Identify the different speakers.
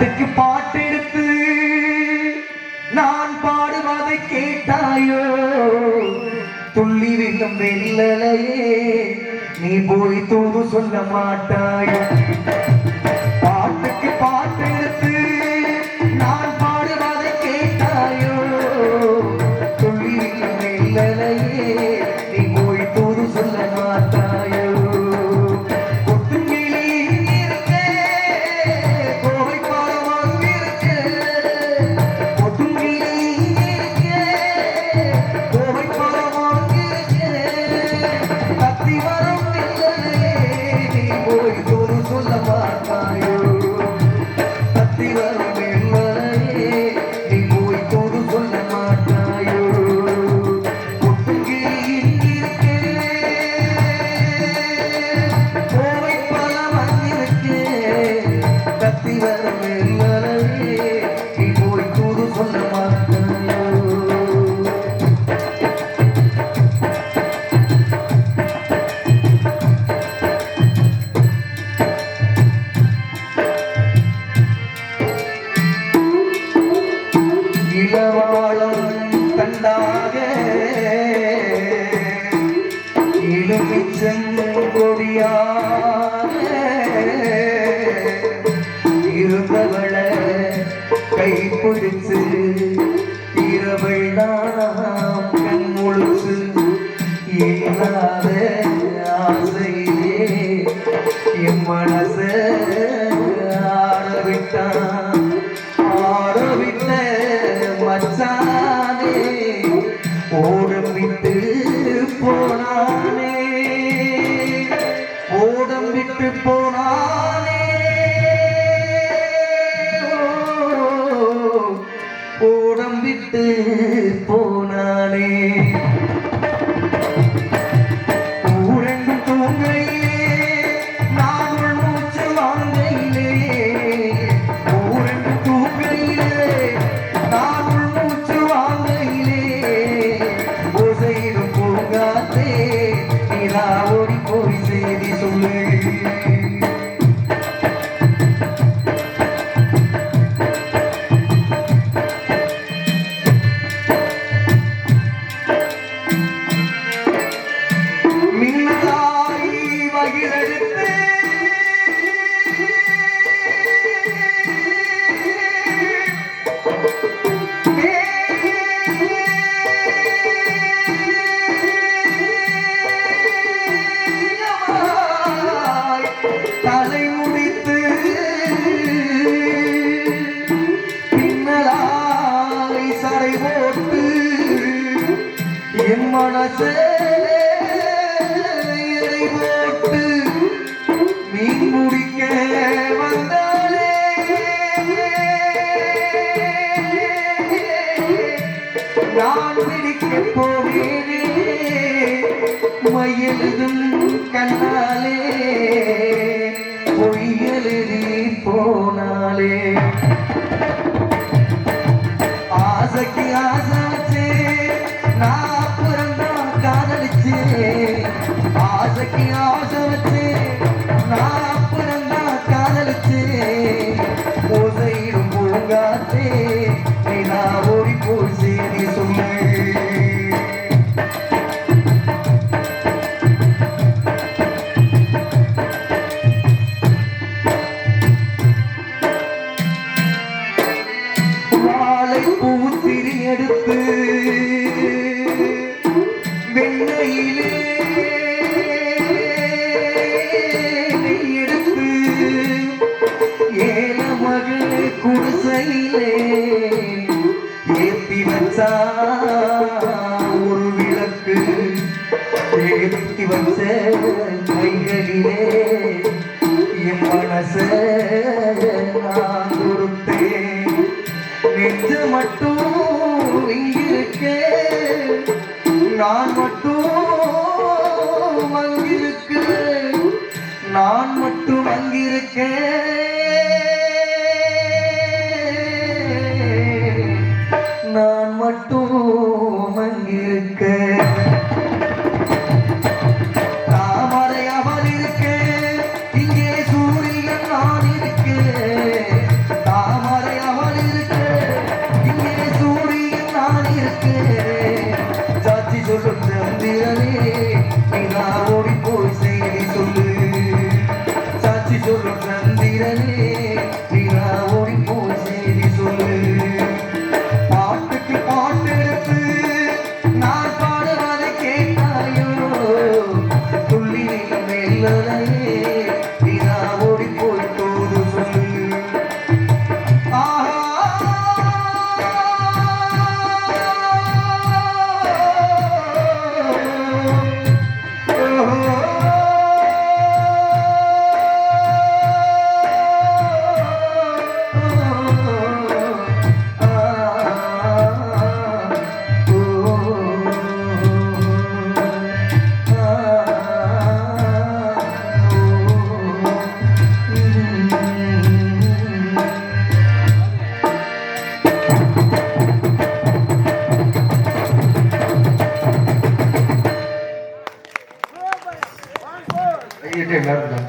Speaker 1: பாட்டுக்கு பாட்டெடுத்து நான் பாடுவதை கேட்டாயோ துள்ளி விழும் வெள்ளலையே நீ போய் தூது சொல்ல மாட்டாயோ பாட்டுக்கு பாட்டெடுத்து நான் பாடுவதை கேட்டாயோ துள்ளி விழும் வெள்ளலையே நீ போய் தூது சொல்ல மாட்டாயோ இருந்தவளை கைப்பிடிச்சு இரவை நாம் கண் முழுச்சு இல்லாத ஆசையிலே என் மனச ஆடவிட்ட மச்சானே ஓடம் விட்டு போனானே ஓடம் விட்டு போனானே ஓடம் விட்டு போனானே ஊரெங்கும் தூங்கையிலே நான் மூச்சு வாங்கையிலே ஊரெங்கும் தூங்கையிலே நான் மூச்சு வாங்கையிலே ஓசையிடும் பூங்காத்தே நீரா ஓடி போய் செய்தி சொல்லு தலை முடித்து பின்னலாய் சடை போட்டு என் மனசே போட்டு மீன் முடிக்க வந்தாலே நான் பிடிக்க போவேனே மையெழுதும் கண்ணாலே பொய்யெழுதி போனாலே ஆசைக்கு ஆசை வச்சு நான் பிறந்தா காதலிச்சு ஆசைக்கு ஆசை வச்சு நான் பிறந்தா காதலிச்சு ஓசையிடும் பூங்காத்தே நீ நான் ஓடி போய் செய்தி சொல்லு பூத்திரி எடுத்து வெண்ணையிலே எடுத்து ஏல மகளே குடிசையிலே ஏத்தி வச்சா ஒரு விளக்கு ஏத்தி வச்ச கைகளிலே என் மனச நான் கொடுத்தேன் நெஞ்சு மட்டும் இங்கிருக்கே நான் மட்டும் அங்கிருக்கிறேன் நான் மட்டும் அங்கிருக்கேன் நான் மட்டும் அங்கிருக்கேன் தாமரை அவள் இருக்கேன் இங்கே சூரியன் நான் இருக்கேன் சொல்லும் சந்திரனே நிலா ஓடி போய் செய்தி சொல்லு பாட்டுக்கு பாட்டெடுத்து நான் பாடுவதை கேட்டாயோ துள்ளி மெல்லலையே நிலா ஓடி போய் தூது சொல்லு எல்லாரும்